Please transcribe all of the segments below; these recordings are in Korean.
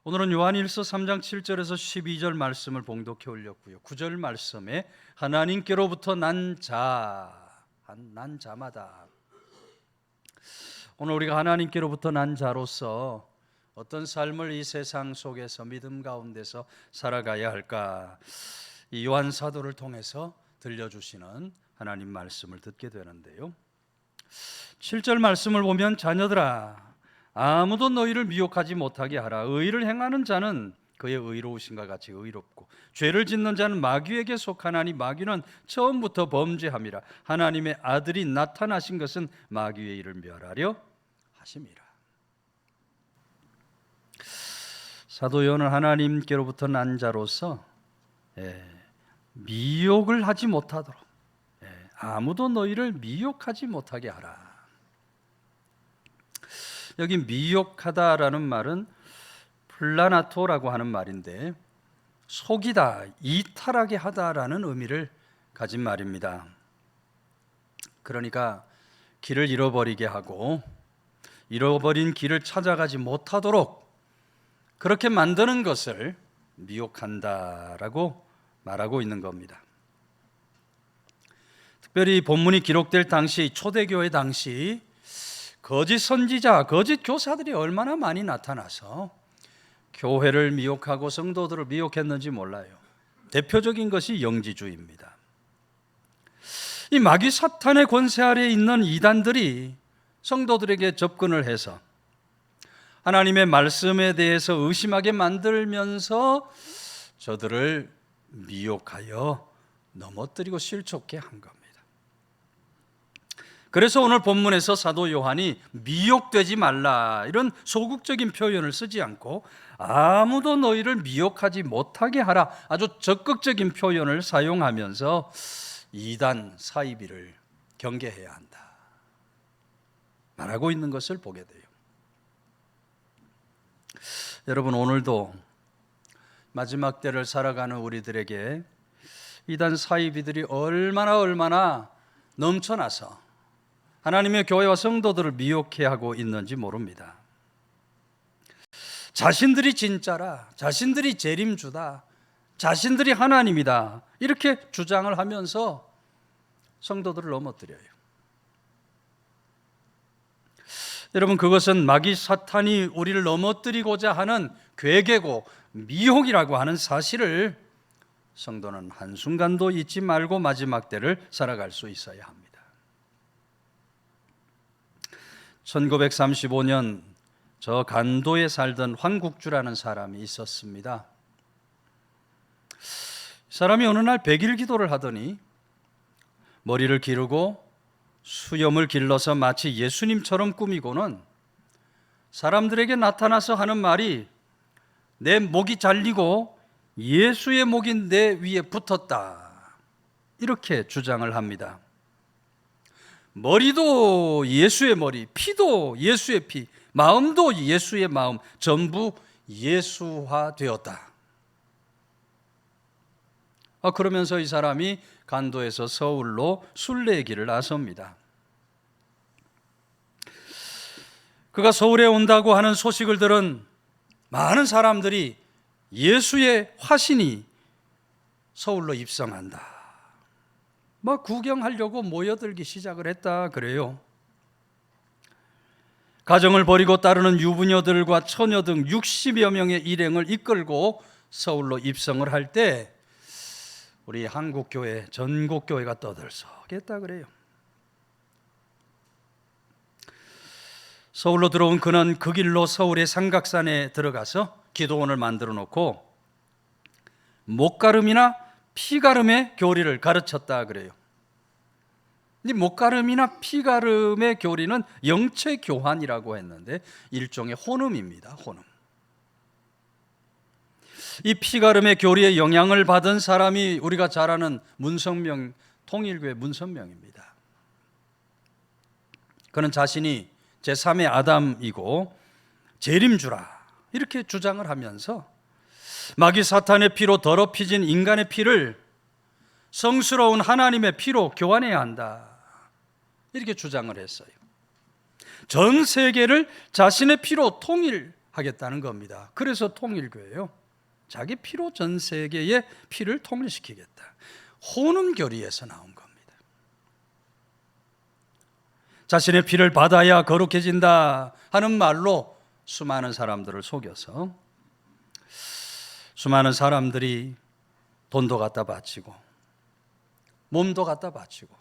오늘은 요한일서 3장 7절에서 12절 말씀을 봉독해 올렸고요. 9절 말씀에 하나님께로부터 난 자마다, 오늘 우리가 하나님께로부터 난 자로서 어떤 삶을 이 세상 속에서 믿음 가운데서 살아가야 할까, 이 요한 사도를 통해서 들려주시는 하나님 말씀을 듣게 되는데요. 7절 말씀을 보면 자녀들아, 아무도 너희를 미혹하지 못하게 하라. 의를 행하는 자는 그의 의로우신과 같이 의롭고 죄를 짓는 자는 마귀에게 속하나니 마귀는 처음부터 범죄함이라. 하나님의 아들이 나타나신 것은 마귀의 일을 멸하려 하심이라. 사도 요한은 하나님께로부터 난 자로서 미혹을 하지 못하도록, 아무도 너희를 미혹하지 못하게 하라. 여기 미혹하다라는 말은 플라나토라고 하는 말인데, 속이다, 이탈하게 하다라는 의미를 가진 말입니다. 그러니까 길을 잃어버리게 하고 잃어버린 길을 찾아가지 못하도록 그렇게 만드는 것을 미혹한다라고 말하고 있는 겁니다. 특별히 본문이 기록될 당시, 초대교회 당시 거짓 선지자, 거짓 교사들이 얼마나 많이 나타나서 교회를 미혹하고 성도들을 미혹했는지 몰라요. 대표적인 것이 영지주의입니다. 이 마귀 사탄의 권세 아래에 있는 이단들이 성도들에게 접근을 해서 하나님의 말씀에 대해서 의심하게 만들면서 저들을 미혹하여 넘어뜨리고 실족케 한 겁니다. 그래서 오늘 본문에서 사도 요한이 미혹되지 말라, 이런 소극적인 표현을 쓰지 않고 아무도 너희를 미혹하지 못하게 하라, 아주 적극적인 표현을 사용하면서 이단 사이비를 경계해야 한다 말하고 있는 것을 보게 돼요. 여러분, 오늘도 마지막 때를 살아가는 우리들에게 이단 사이비들이 얼마나 넘쳐나서 하나님의 교회와 성도들을 미혹해 하고 있는지 모릅니다. 자신들이 진짜라, 자신들이 재림주다, 자신들이 하나님이다, 이렇게 주장을 하면서 성도들을 넘어뜨려요. 여러분, 그것은 마귀 사탄이 우리를 넘어뜨리고자 하는 괴계고 미혹이라고 하는 사실을 성도는 한순간도 잊지 말고 마지막 때를 살아갈 수 있어야 합니다. 1935년 저 간도에 살던 황국주라는 사람이 있었습니다. 사람이 어느 날 100일 기도를 하더니 머리를 기르고 수염을 길러서 마치 예수님처럼 꾸미고는 사람들에게 나타나서 하는 말이 내 목이 잘리고 예수의 목이 내 위에 붙었다, 이렇게 주장을 합니다. 머리도 예수의 머리, 피도 예수의 피, 마음도 예수의 마음, 전부 예수화되었다. 그러면서 이 사람이 간도에서 서울로 순례길을 나섭니다. 그가 서울에 온다고 하는 소식을 들은 많은 사람들이 예수의 화신이 서울로 입성한다, 구경하려고 모여들기 시작을 했다 그래요. 가정을 버리고 따르는 유부녀들과 처녀 등 60여 명의 일행을 이끌고 서울로 입성을 할 때 우리 한국교회, 전국교회가 떠들썩했다 그래요. 서울로 들어온 그는 그 길로 서울의 삼각산에 들어가서 기도원을 만들어 놓고 목가름이나 피가름의 교리를 가르쳤다 그래요. 이 목가름이나 피가름의 교리는 영체 교환이라고 했는데 일종의 혼음입니다. 혼음. 이 피가름의 교리에 영향을 받은 사람이 우리가 잘 아는 문성명, 통일교회 문선명입니다. 그는 자신이 제3의 아담이고 재림주라, 이렇게 주장을 하면서 마귀 사탄의 피로 더럽혀진 인간의 피를 성스러운 하나님의 피로 교환해야 한다, 이렇게 주장을 했어요. 전 세계를 자신의 피로 통일하겠다, 하겠다는 겁니다. 그래서 통일교회요. 자기 피로 전 세계의 피를 통일시키겠다. 호눔교리에서 나온 겁니다. 자신의 피를 받아야 거룩해진다 하는 말로 수많은 사람들을 속여서 수많은 사람들이 돈도 갖다 바치고 몸도 갖다 바치고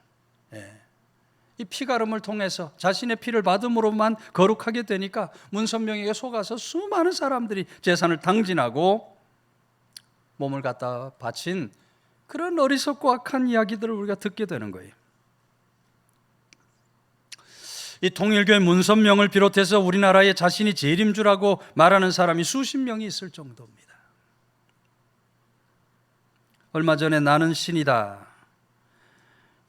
이 피가름을 통해서 자신의 피를 받음으로만 거룩하게 되니까 문선명에게 속아서 수많은 사람들이 재산을 탕진하고 몸을 갖다 바친 그런 어리석고 악한 이야기들을 우리가 듣게 되는 거예요. 이 통일교회 문선명을 비롯해서 우리나라에 자신이 재림주라고 말하는 사람이 수십 명이 있을 정도입니다. 얼마 전에 나는 신이다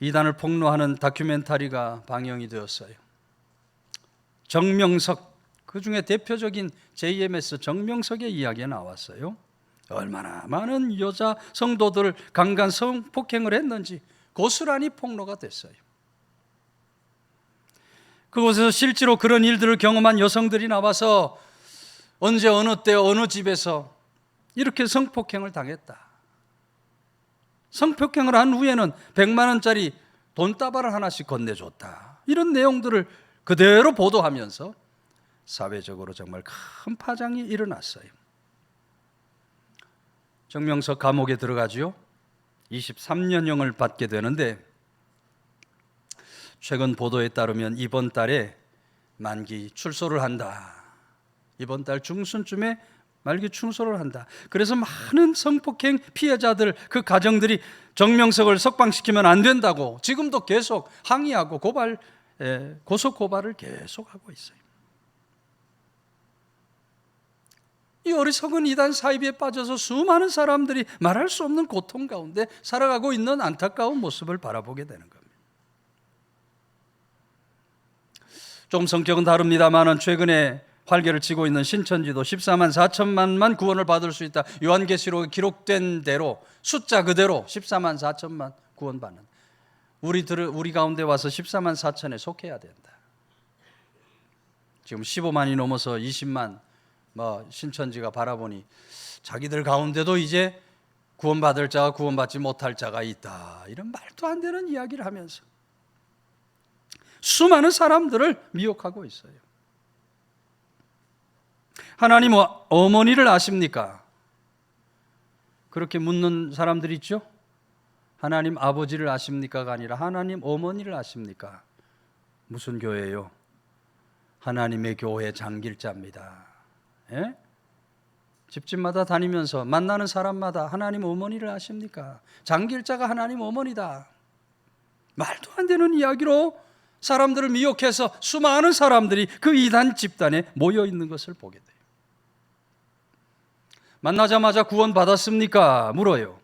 이단을 폭로하는 다큐멘터리가 방영이 되었어요. 정명석, 그 중에 대표적인 JMS 정명석의 이야기가 나왔어요. 얼마나 많은 여자 성도들을 강간 성폭행을 했는지 고스란히 폭로가 됐어요. 그곳에서 실제로 그런 일들을 경험한 여성들이 나와서 언제 어느 때 어느 집에서 이렇게 성폭행을 당했다, 성폭행을 한 후에는 100만 원짜리 돈다발을 하나씩 건네줬다, 이런 내용들을 그대로 보도하면서 사회적으로 정말 큰 파장이 일어났어요. 정명석 감옥에 들어가지요. 23년형을 받게 되는데 최근 보도에 따르면 이번 달에 만기 출소를 한다. 이번 달 중순쯤에 말기 출소를 한다. 그래서 많은 성폭행 피해자들, 그 가정들이 정명석을 석방시키면 안 된다고 지금도 계속 항의하고 고소 고발을 계속하고 있어요. 이 어리석은 이단 사이비에 빠져서 수많은 사람들이 말할 수 없는 고통 가운데 살아가고 있는 안타까운 모습을 바라보게 되는 겁니다. 좀 성격은 다릅니다만 최근에 활개를 치고 있는 신천지도 14만 4천만만 구원을 받을 수 있다. 요한계시록에 기록된 대로 숫자 그대로 14만 4천만 구원받는, 우리 가운데 와서 14만 4천에 속해야 된다. 지금 15만이 넘어서 20만 신천지가 바라보니 자기들 가운데도 이제 구원받을 자와 구원받지 못할 자가 있다, 이런 말도 안 되는 이야기를 하면서 수많은 사람들을 미혹하고 있어요. 하나님 어머니를 아십니까? 그렇게 묻는 사람들이 있죠. 하나님 아버지를 아십니까가 아니라 하나님 어머니를 아십니까? 무슨 교회예요? 하나님의 교회 장길자입니다. 예? 집집마다 다니면서 만나는 사람마다 하나님 어머니를 아십니까? 장길자가 하나님 어머니다. 말도 안 되는 이야기로 사람들을 미혹해서 수많은 사람들이 그 이단 집단에 모여 있는 것을 보게 돼요. 만나자마자 구원 받았습니까? 물어요.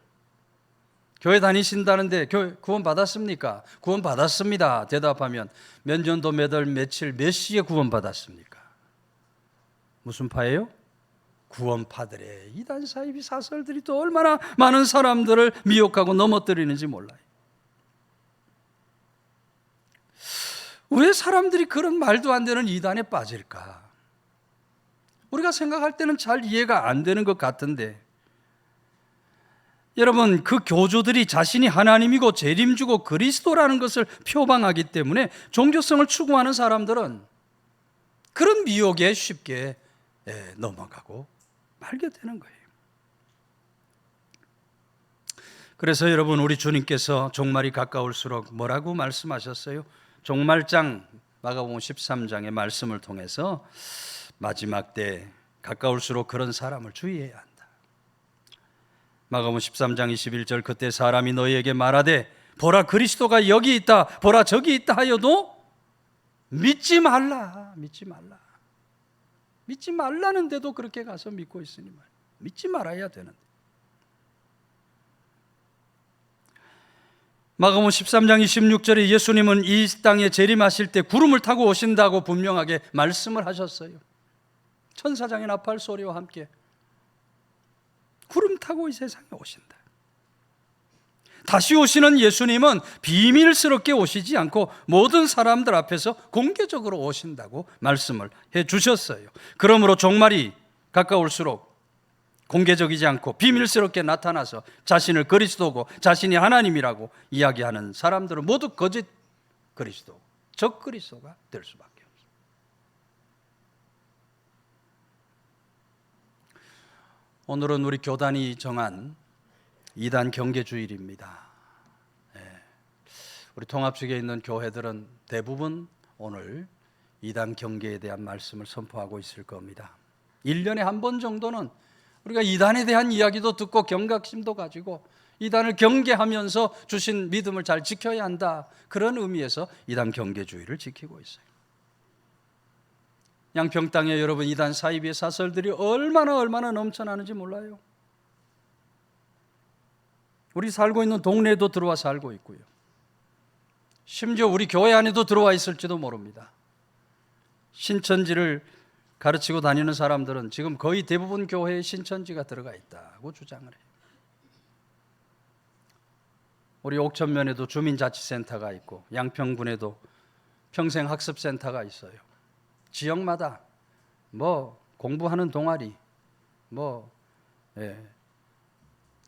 교회 다니신다는데 구원 받았습니까? 구원 받았습니다. 대답하면 몇 년도 몇 월 며칠 몇 시에 구원 받았습니까? 무슨 파예요? 구원파들의 이단 사이비 사설들이 또 얼마나 많은 사람들을 미혹하고 넘어뜨리는지 몰라요. 왜 사람들이 그런 말도 안 되는 이단에 빠질까? 우리가 생각할 때는 잘 이해가 안 되는 것 같은데, 여러분, 그 교주들이 자신이 하나님이고 재림주고 그리스도라는 것을 표방하기 때문에 종교성을 추구하는 사람들은 그런 미혹에 쉽게 넘어가고 말게 되는 거예요. 그래서 여러분, 우리 주님께서 종말이 가까울수록 뭐라고 말씀하셨어요? 종말장 마가복음 13장의 말씀을 통해서 마지막 때 가까울수록 그런 사람을 주의해야 한다. 마가복음 13장 21절, 그때 사람이 너희에게 말하되 보라 그리스도가 여기 있다, 보라 저기 있다 하여도 믿지 말라. 믿지 말라는데도 그렇게 가서 믿고 있으니 믿지 말아야 되는데. 마가복음 13장 26절에 예수님은 이 땅에 재림하실 때 구름을 타고 오신다고 분명하게 말씀을 하셨어요. 천사장의 나팔 소리와 함께 구름 타고 이 세상에 오신다. 다시 오시는 예수님은 비밀스럽게 오시지 않고 모든 사람들 앞에서 공개적으로 오신다고 말씀을 해 주셨어요. 그러므로 종말이 가까울수록 공개적이지 않고 비밀스럽게 나타나서 자신을 그리스도고 자신이 하나님이라고 이야기하는 사람들은 모두 거짓 그리스도, 적 그리스도가 될 수밖에 없습니다. 오늘은 우리 교단이 정한 이단 경계주일입니다. 우리 통합측에 있는 교회들은 대부분 오늘 이단 경계에 대한 말씀을 선포하고 있을 겁니다. 1년에 한 번 정도는 우리가 이단에 대한 이야기도 듣고 경각심도 가지고 이단을 경계하면서 주신 믿음을 잘 지켜야 한다, 그런 의미에서 이단 경계주의를 지키고 있어요. 양평 땅에 여러분 이단 사이비의 사설들이 얼마나 넘쳐나는지 몰라요. 우리 살고 있는 동네에도 들어와 살고 있고요. 심지어 우리 교회 안에도 들어와 있을지도 모릅니다. 신천지를 가르치고 다니는 사람들은 지금 거의 대부분 교회에 신천지가 들어가 있다고 주장을 해요. 우리 옥천면에도 주민자치센터가 있고 양평군에도 평생학습센터가 있어요. 지역마다 뭐 공부하는 동아리,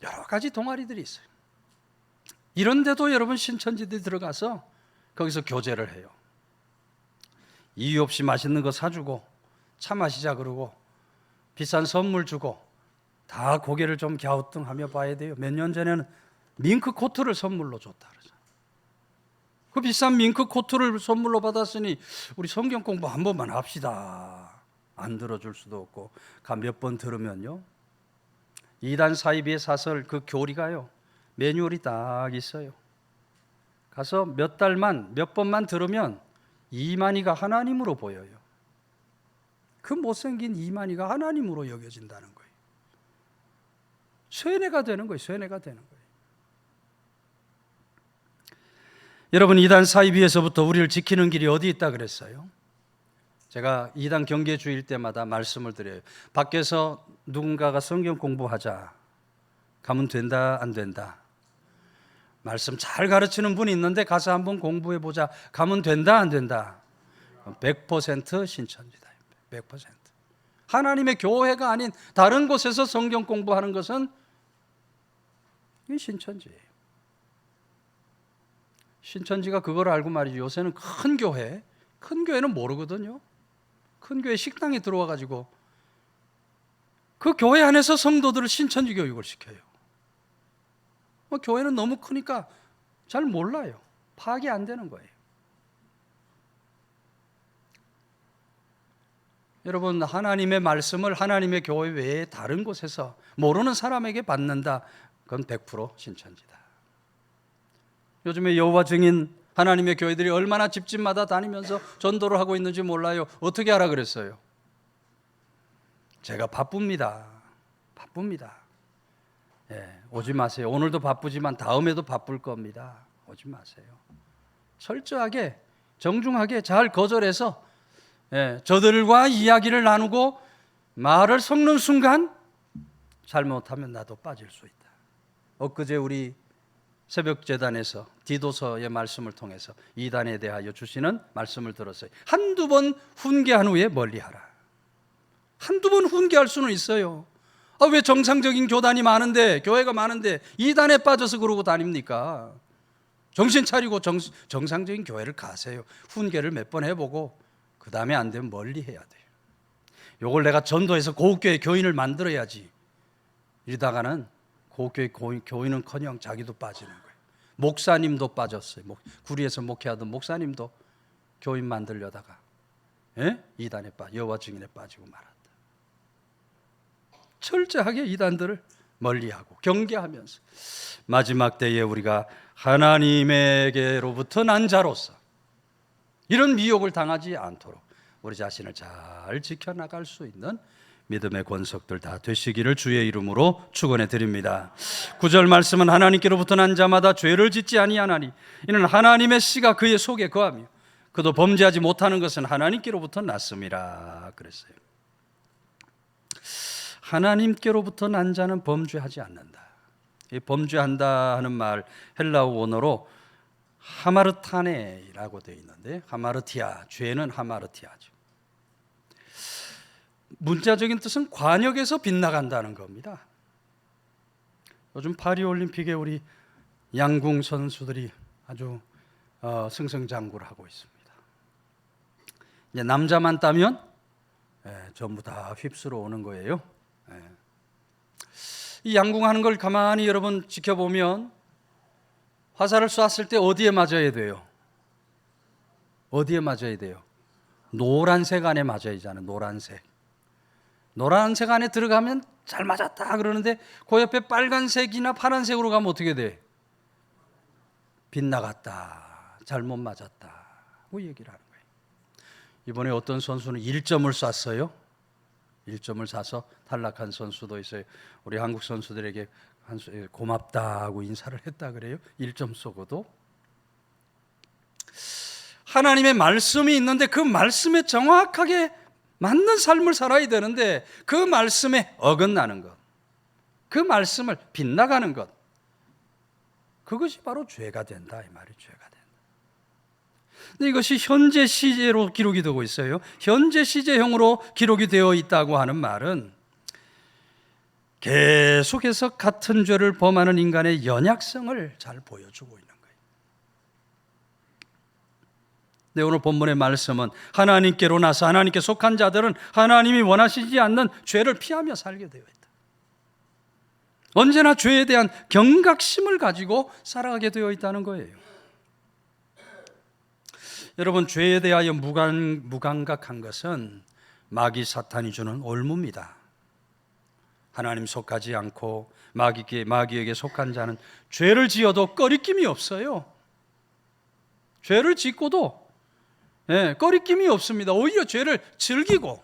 여러 가지 동아리들이 있어요. 이런데도 여러분 신천지들이 들어가서 거기서 교제를 해요. 이유 없이 맛있는 거 사주고 차 마시자 그러고 비싼 선물 주고 다 고개를 좀 갸우뚱하며 봐야 돼요. 몇 년 전에는 밍크 코트를 선물로 줬다 그러잖아요. 그 비싼 밍크 코트를 선물로 받았으니 우리 성경 공부 한 번만 합시다. 안 들어줄 수도 없고 몇 번 들으면요, 이단 사이비의 사설 그 교리가요 매뉴얼이 딱 있어요. 가서 몇 번만 들으면 이만희가 하나님으로 보여요. 그 못생긴 이만희가 하나님으로 여겨진다는 거예요. 쇠뇌가 되는 거예요. 쇠뇌가 되는 거예요. 여러분, 이단 사이비에서부터 우리를 지키는 길이 어디 있다 그랬어요? 제가 이단 경계주일 때마다 말씀을 드려요. 밖에서 누군가가 성경 공부하자 가면 된다 안 된다? 말씀 잘 가르치는 분이 있는데 가서 한번 공부해보자 가면 된다 안 된다? 100% 신천지다. 100%. 하나님의 교회가 아닌 다른 곳에서 성경 공부하는 것은 신천지예요. 신천지가 그걸 알고 말이죠. 요새는 큰 교회는 모르거든요. 큰 교회 식당에 들어와 가지고 그 교회 안에서 성도들을 신천지 교육을 시켜요. 교회는 너무 크니까 잘 몰라요. 파악이 안 되는 거예요. 여러분, 하나님의 말씀을 하나님의 교회 외에 다른 곳에서 모르는 사람에게 받는다, 그건 100% 신천지다. 요즘에 여호와 증인 하나님의 교회들이 얼마나 집집마다 다니면서 전도를 하고 있는지 몰라요. 어떻게 알아 그랬어요? 제가 바쁩니다. 오지 마세요. 오늘도 바쁘지만 다음에도 바쁠 겁니다. 오지 마세요. 철저하게 정중하게 잘 거절해서 저들과 이야기를 나누고 말을 섞는 순간 잘못하면 나도 빠질 수 있다. 엊그제 우리 새벽재단에서 디도서의 말씀을 통해서 이단에 대하여 주시는 말씀을 들었어요. 한두 번 훈계한 후에 멀리하라. 한두 번 훈계할 수는 있어요. 왜 정상적인 교단이 많은데, 교회가 많은데 이단에 빠져서 그러고 다닙니까? 정신 차리고 정상적인 교회를 가세요. 훈계를 몇 번 해보고 그 다음에 안 되면 멀리 해야 돼요. 요걸 내가 전도해서 고교회 교인을 만들어야지 이러다가는 고교회 교인은커녕 자기도 빠지는 거예요. 목사님도 빠졌어요. 구리에서 목회하던 목사님도 교인 만들려다가 이단에 여호와 증인에 빠지고 말았다. 철저하게 이단들을 멀리하고 경계하면서 마지막 때에 우리가 하나님에게로부터 난 자로서 이런 미혹을 당하지 않도록 우리 자신을 잘 지켜나갈 수 있는 믿음의 권속들 다 되시기를 주의 이름으로 축원해 드립니다. 9절 말씀은 하나님께로부터 난 자마다 죄를 짓지 아니하나니 이는 하나님의 씨가 그의 속에 거하며 그도 범죄하지 못하는 것은 하나님께로부터 났음이라 그랬어요. 하나님께로부터 난 자는 범죄하지 않는다. 이 범죄한다 하는 말 헬라어 원어로 하마르타네라고 되어 있는데, 하마르티아, 죄는 하마르티아죠. 문자적인 뜻은 관역에서 빗나간다는 겁니다. 요즘 파리올림픽에 우리 양궁 선수들이 아주 승승장구를 하고 있습니다. 이제 남자만 따면 전부 다 휩쓸어 오는 거예요. 이 양궁하는 걸 가만히 여러분 지켜보면 화살을 쐈을 때 어디에 맞아야 돼요? 어디에 맞아야 돼요? 노란색 안에 맞아야 되잖아요. 노란색 안에 들어가면 잘 맞았다 그러는데 그 옆에 빨간색이나 파란색으로 가면 어떻게 돼? 빗나갔다, 잘못 맞았다 그 얘기를 하는 거예요. 이번에 어떤 선수는 1점을 쐈어요. 1점을 쏴서 탈락한 선수도 있어요. 우리 한국 선수들에게 고맙다고 인사를 했다 그래요. 1점 쏘고도. 하나님의 말씀이 있는데 그 말씀에 정확하게 맞는 삶을 살아야 되는데 그 말씀에 어긋나는 것, 그 말씀을 빗나가는 것, 그것이 바로 죄가 된다 이 말이 죄가 된다. 근데 이것이 현재 시제로 기록이 되고 있어요. 현재 시제형으로 기록이 되어 있다고 하는 말은 계속해서 같은 죄를 범하는 인간의 연약성을 잘 보여주고 있는 거예요. 네, 오늘 본문의 말씀은 하나님께로 나서 하나님께 속한 자들은 하나님이 원하시지 않는 죄를 피하며 살게 되어 있다. 언제나 죄에 대한 경각심을 가지고 살아가게 되어 있다는 거예요. 여러분, 죄에 대하여 무감각한 것은 마귀 사탄이 주는 올무입니다. 하나님 속하지 않고 마귀에게 속한 자는 죄를 지어도 꺼리낌이 없어요. 죄를 짓고도 꺼리낌이 없습니다. 오히려 죄를 즐기고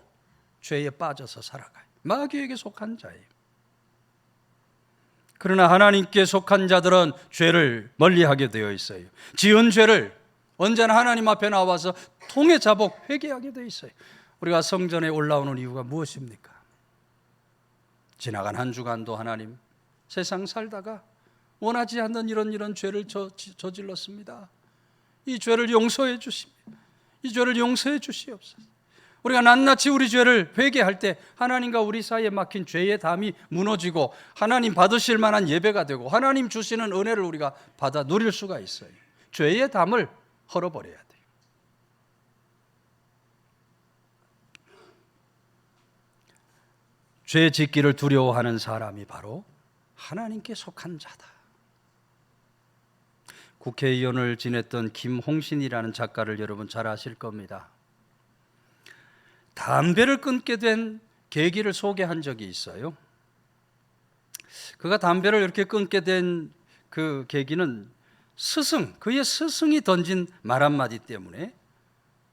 죄에 빠져서 살아가요. 마귀에게 속한 자예요. 그러나 하나님께 속한 자들은 죄를 멀리하게 되어 있어요. 지은 죄를 언제나 하나님 앞에 나와서 통해 자복 회개하게 되어 있어요. 우리가 성전에 올라오는 이유가 무엇입니까? 지나간 한 주간도 하나님 세상 살다가 원하지 않는 이런 죄를 저질렀습니다. 이 죄를 용서해 주십니다. 이 죄를 용서해 주시옵소서. 우리가 낱낱이 우리 죄를 회개할 때 하나님과 우리 사이에 막힌 죄의 담이 무너지고 하나님 받으실 만한 예배가 되고 하나님 주시는 은혜를 우리가 받아 누릴 수가 있어요. 죄의 담을 헐어버려야 돼요. 죄 짓기를 두려워하는 사람이 바로 하나님께 속한 자다. 국회의원을 지냈던 김홍신이라는 작가를 여러분 잘 아실 겁니다. 담배를 끊게 된 계기를 소개한 적이 있어요. 그가 담배를 이렇게 끊게 된 그 계기는 그의 스승이 던진 말 한마디 때문에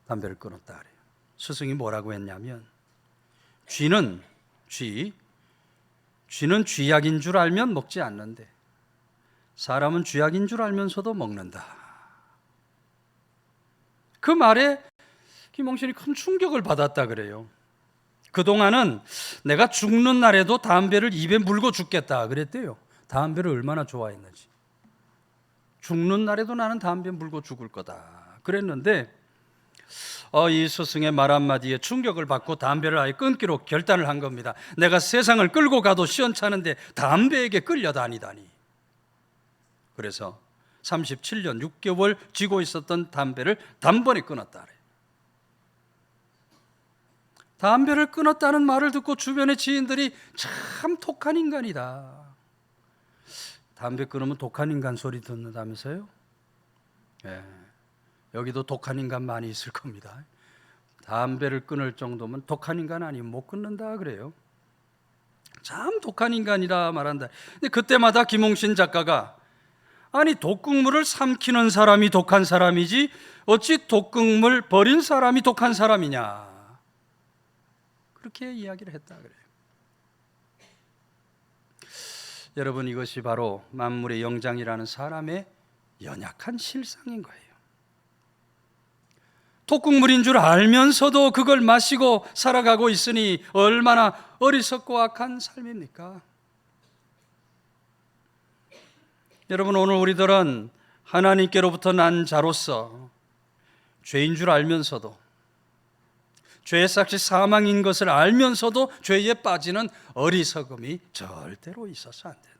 담배를 끊었다 그래요. 스승이 뭐라고 했냐면 쥐는 쥐약인 줄 알면 먹지 않는데 사람은 쥐약인 줄 알면서도 먹는다. 그 말에 김홍신이 큰 충격을 받았다 그래요. 그동안은 내가 죽는 날에도 담배를 입에 물고 죽겠다 그랬대요. 담배를 얼마나 좋아했는지. 죽는 날에도 나는 담배 물고 죽을 거다 그랬는데 이 스승의 말 한마디에 충격을 받고 담배를 아예 끊기로 결단을 한 겁니다. 내가 세상을 끌고 가도 시원찮은데 담배에게 끌려다니다니. 그래서 37년 6개월 쥐고 있었던 담배를 단번에 끊었다 그래요. 담배를 끊었다는 말을 듣고 주변의 지인들이 참 독한 인간이다. 담배 끊으면 독한 인간 소리 듣는다면서요? 여기도 독한 인간 많이 있을 겁니다. 담배를 끊을 정도면 독한 인간 아니면 못 끊는다 그래요. 참 독한 인간이다 말한다. 근데 그때마다 김홍신 작가가 아니 독극물을 삼키는 사람이 독한 사람이지 어찌 독극물 버린 사람이 독한 사람이냐 그렇게 이야기를 했다 그래요. 여러분, 이것이 바로 만물의 영장이라는 사람의 연약한 실상인 거예요. 독극물인 줄 알면서도 그걸 마시고 살아가고 있으니 얼마나 어리석고 악한 삶입니까? 여러분, 오늘 우리들은 하나님께로부터 난 자로서 죄인 줄 알면서도 죄의 삭시 사망인 것을 알면서도 죄에 빠지는 어리석음이 절대로 있어서 안 된다.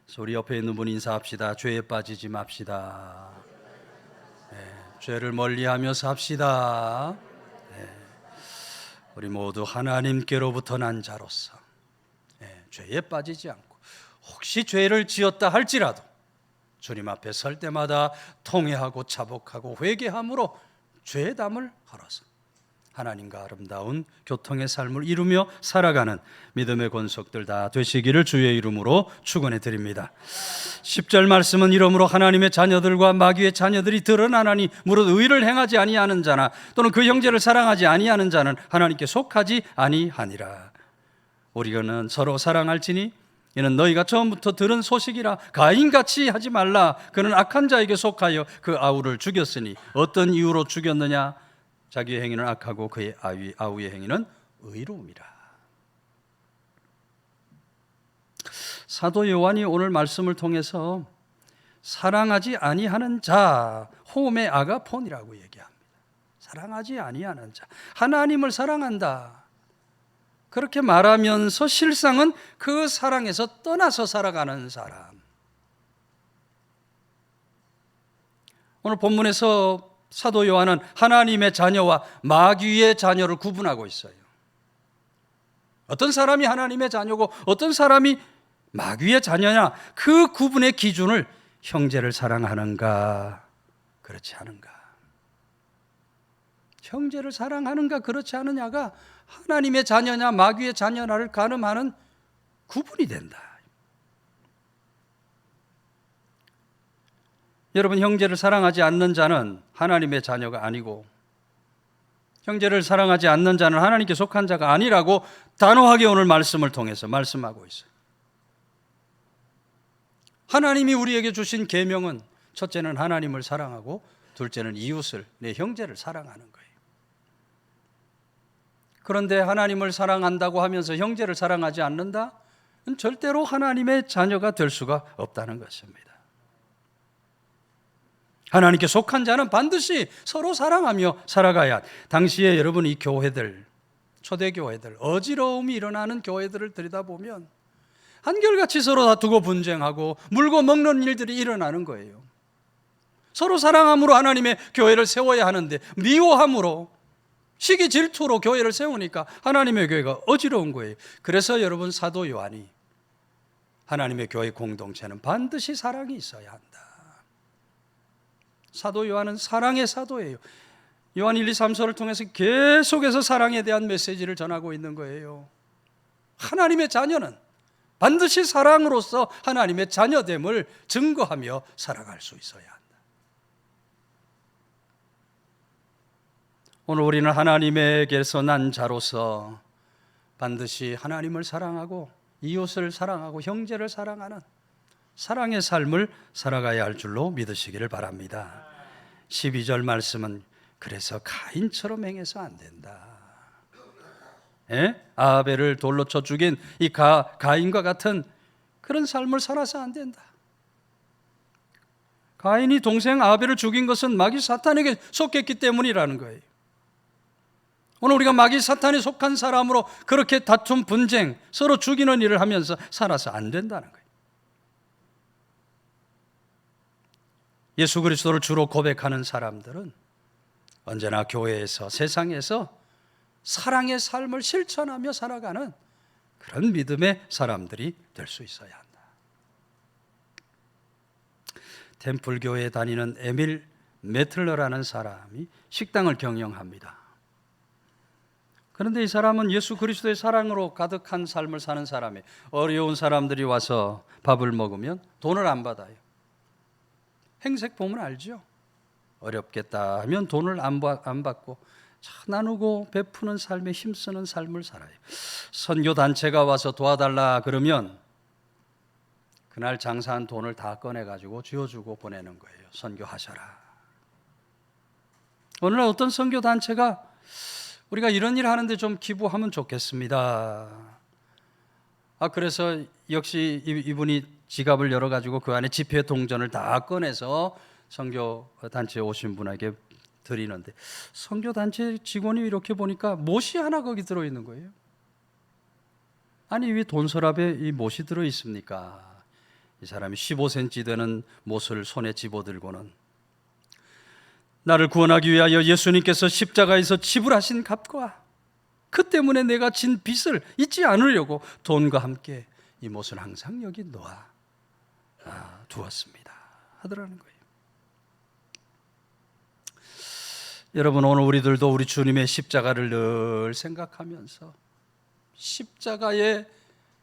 그래서 우리 옆에 있는 분 인사합시다. 죄에 빠지지 맙시다. 죄를 멀리하며 삽시다. 우리 모두 하나님께로부터 난 자로서 죄에 빠지지 않고, 혹시 죄를 지었다 할지라도 주님 앞에 설 때마다 통회하고 자복하고 회개함으로 죄의 담을 헐어서 하나님과 아름다운 교통의 삶을 이루며 살아가는 믿음의 권속들 다 되시기를 주의 이름으로 축원해 드립니다. 10절 말씀은 이러므로 하나님의 자녀들과 마귀의 자녀들이 드러나나니 무릇 의를 행하지 아니하는 자나 또는 그 형제를 사랑하지 아니하는 자는 하나님께 속하지 아니하니라. 우리는 서로 사랑할지니 이는 너희가 처음부터 들은 소식이라. 가인같이 하지 말라. 그는 악한 자에게 속하여 그 아우를 죽였으니 어떤 이유로 죽였느냐? 자기의 행위는 악하고 그의 아우의 행위는 의로움이라. 사도 요한이 오늘 말씀을 통해서 사랑하지 아니하는 자, 호메 아가폰이라고 얘기합니다. 사랑하지 아니하는 자, 하나님을 사랑한다, 그렇게 말하면서 실상은 그 사랑에서 떠나서 살아가는 사람. 오늘 본문에서 사도 요한은 하나님의 자녀와 마귀의 자녀를 구분하고 있어요. 어떤 사람이 하나님의 자녀고 어떤 사람이 마귀의 자녀냐, 그 구분의 기준을 형제를 사랑하는가 그렇지 않은가, 형제를 사랑하는가 그렇지 않느냐가 하나님의 자녀냐 마귀의 자녀냐를 가늠하는 구분이 된다. 여러분, 형제를 사랑하지 않는 자는 하나님의 자녀가 아니고, 형제를 사랑하지 않는 자는 하나님께 속한 자가 아니라고 단호하게 오늘 말씀을 통해서 말씀하고 있어요. 하나님이 우리에게 주신 계명은 첫째는 하나님을 사랑하고 둘째는 이웃을, 내 형제를 사랑하는 거예요. 그런데 하나님을 사랑한다고 하면서 형제를 사랑하지 않는다? 절대로 하나님의 자녀가 될 수가 없다는 것입니다. 하나님께 속한 자는 반드시 서로 사랑하며 살아가야. 당시에 여러분, 이 교회들, 초대교회들, 어지러움이 일어나는 교회들을 들여다보면 한결같이 서로 다투고 분쟁하고 물고 먹는 일들이 일어나는 거예요. 서로 사랑함으로 하나님의 교회를 세워야 하는데 미워함으로, 시기 질투로 교회를 세우니까 하나님의 교회가 어지러운 거예요. 그래서 여러분, 사도 요한이 하나님의 교회 공동체는 반드시 사랑이 있어야 한다. 사도 요한은 사랑의 사도예요. 요한 1, 2, 3서를 통해서 계속해서 사랑에 대한 메시지를 전하고 있는 거예요. 하나님의 자녀는 반드시 사랑으로서 하나님의 자녀됨을 증거하며 살아갈 수 있어야 한다. 오늘 우리는 하나님에게서 난 자로서 반드시 하나님을 사랑하고 이웃을 사랑하고 형제를 사랑하는 사랑의 삶을 살아가야 할 줄로 믿으시기를 바랍니다. 12절 말씀은 그래서 가인처럼 행해서 안 된다. 아벨을 돌로 쳐 죽인 이 가인과 같은 그런 삶을 살아서 안 된다. 가인이 동생 아벨을 죽인 것은 마귀 사탄에게 속했기 때문이라는 거예요. 오늘 우리가 마귀 사탄에 속한 사람으로 그렇게 다툼, 분쟁, 서로 죽이는 일을 하면서 살아서 안 된다는 거예요. 예수 그리스도를 주로 고백하는 사람들은 언제나 교회에서, 세상에서 사랑의 삶을 실천하며 살아가는 그런 믿음의 사람들이 될 수 있어야 한다. 템플교회에 다니는 에밀 메틀러라는 사람이 식당을 경영합니다. 그런데 이 사람은 예수 그리스도의 사랑으로 가득한 삶을 사는 사람이에요. 어려운 사람들이 와서 밥을 먹으면 돈을 안 받아요. 행색 보면 알죠? 어렵겠다 하면 돈을 안 받고 나누고 베푸는 삶에 힘쓰는 삶을 살아요. 선교단체가 와서 도와달라 그러면 그날 장사한 돈을 다 꺼내가지고 쥐어주고 보내는 거예요. 선교하셔라. 오늘날 어떤 선교단체가 우리가 이런 일 하는데 좀 기부하면 좋겠습니다. 그래서 역시 이분이 지갑을 열어가지고 그 안에 지폐 동전을 다 꺼내서 선교단체에 오신 분에게 드리는데 선교단체 직원이 이렇게 보니까 못이 하나 거기 들어있는 거예요. 아니 왜 돈 서랍에 이 못이 들어있습니까? 이 사람이 15cm 되는 못을 손에 집어들고는 나를 구원하기 위하여 예수님께서 십자가에서 지불하신 값과 그 때문에 내가 진 빚을 잊지 않으려고 돈과 함께 이 못을 항상 여기 놓아 두었습니다 하더라는 거예요. 여러분, 오늘 우리들도 우리 주님의 십자가를 늘 생각하면서 십자가에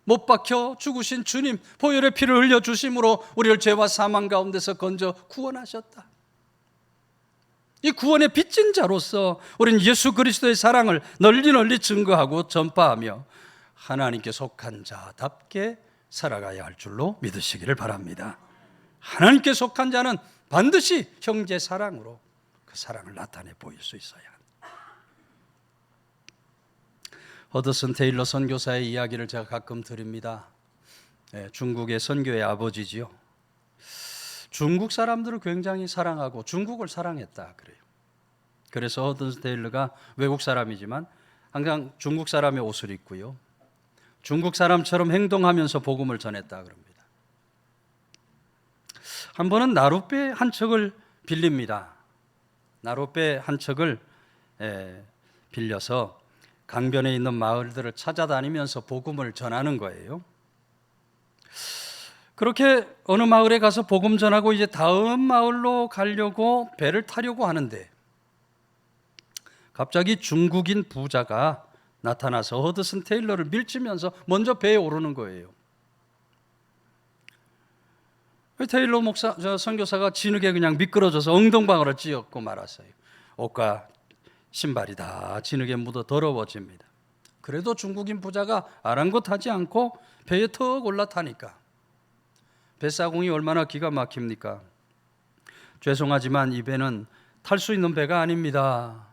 못 박혀 죽으신 주님, 보혈의 피를 흘려 주심으로 우리를 죄와 사망 가운데서 건져 구원하셨다. 이 구원의 빚진 자로서 우리는 예수 그리스도의 사랑을 널리 증거하고 전파하며 하나님께 속한 자답게 살아가야 할 줄로 믿으시기를 바랍니다. 하나님께 속한 자는 반드시 형제 사랑으로 그 사랑을 나타내 보일 수 있어야 합니다. 허드슨 테일러 선교사의 이야기를 제가 가끔 드립니다. 중국의 선교의 아버지지요. 중국 사람들을 굉장히 사랑하고 중국을 사랑했다 그래요. 그래서 허드슨 테일러가 외국 사람이지만 항상 중국 사람의 옷을 입고요, 중국 사람처럼 행동하면서 복음을 전했다 그럽니다. 한 번은 나룻배 한 척을 빌립니다. 나룻배 한 척을 빌려서 강변에 있는 마을들을 찾아다니면서 복음을 전하는 거예요. 그렇게 어느 마을에 가서 복음 전하고 이제 다음 마을로 가려고 배를 타려고 하는데 갑자기 중국인 부자가 나타나서 허드슨 테일러를 밀치면서 먼저 배에 오르는 거예요. 테일러 선교사가 진흙에 그냥 미끄러져서 엉덩방아를 찧었고 말았어요. 옷과 신발이 다 진흙에 묻어 더러워집니다. 그래도 중국인 부자가 아랑곳하지 않고 배에 턱 올라타니까 뱃사공이 얼마나 기가 막힙니까? 죄송하지만 이 배는 탈 수 있는 배가 아닙니다.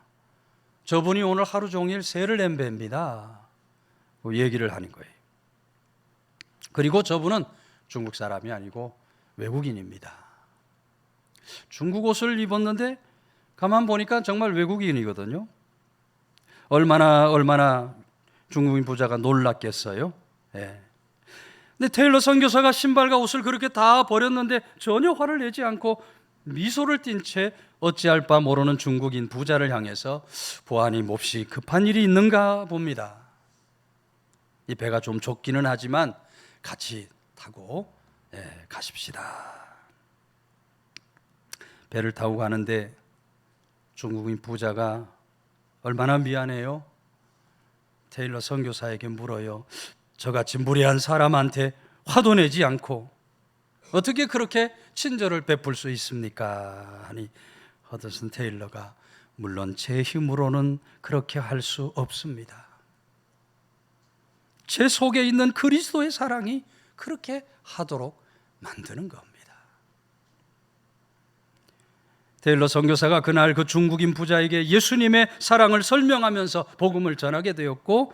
저분이 오늘 하루 종일 새를 낸 배입니다. 얘기를 하는 거예요. 그리고 저분은 중국 사람이 아니고 외국인입니다. 중국 옷을 입었는데 가만 보니까 정말 외국인이거든요. 얼마나 중국인 부자가 놀랐겠어요. 근데 테일러 선교사가 신발과 옷을 그렇게 다 버렸는데 전혀 화를 내지 않고 미소를 띤 채 어찌할 바 모르는 중국인 부자를 향해서 보아니 몹시 급한 일이 있는가 봅니다. 이 배가 좀 좁기는 하지만 같이 타고 가십시다. 배를 타고 가는데 중국인 부자가 얼마나 미안해요. 테일러 선교사에게 물어요. 저같이 무례한 사람한테 화도 내지 않고 어떻게 그렇게 친절을 베풀 수 있습니까? 하니 허드슨 테일러가 물론 제 힘으로는 그렇게 할 수 없습니다. 제 속에 있는 그리스도의 사랑이 그렇게 하도록 만드는 겁니다. 테일러 선교사가 그날 그 중국인 부자에게 예수님의 사랑을 설명하면서 복음을 전하게 되었고,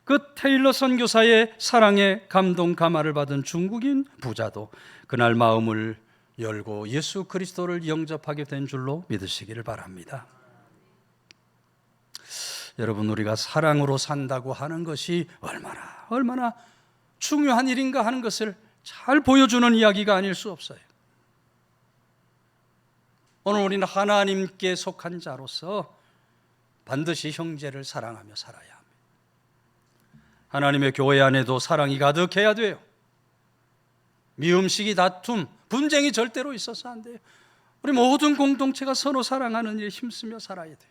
그 테일러 선교사의 사랑에 감동 감화를 받은 중국인 부자도 그날 마음을 열고 예수 그리스도를 영접하게 된 줄로 믿으시기를 바랍니다. 여러분, 우리가 사랑으로 산다고 하는 것이 얼마나 중요한 일인가 하는 것을 잘 보여주는 이야기가 아닐 수 없어요. 오늘 우리는 하나님께 속한 자로서 반드시 형제를 사랑하며 살아야 합니다. 하나님의 교회 안에도 사랑이 가득해야 돼요. 미움식이, 다툼, 분쟁이 절대로 있어서 안 돼요. 우리 모든 공동체가 서로 사랑하는 일에 힘쓰며 살아야 돼요.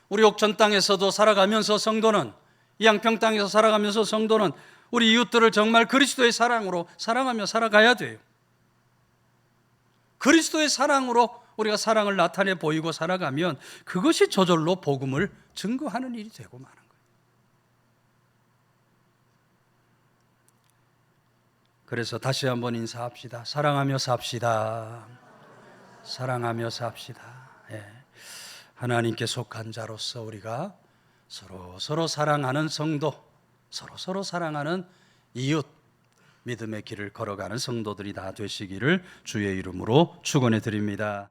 우리 옥천 땅에서도 살아가면서 성도는, 이 양평 땅에서 살아가면서 성도는 우리 이웃들을 정말 그리스도의 사랑으로 사랑하며 살아가야 돼요. 그리스도의 사랑으로 우리가 사랑을 나타내 보이고 살아가면 그것이 저절로 복음을 증거하는 일이 되고 마는 거예요. 그래서 다시 한번 인사합시다. 사랑하며 삽시다. 사랑하며 삽시다. 하나님께 속한 자로서 우리가 서로 사랑하는 성도, 서로 사랑하는 이웃, 믿음의 길을 걸어가는 성도들이 다 되시기를 주의 이름으로 축원해 드립니다.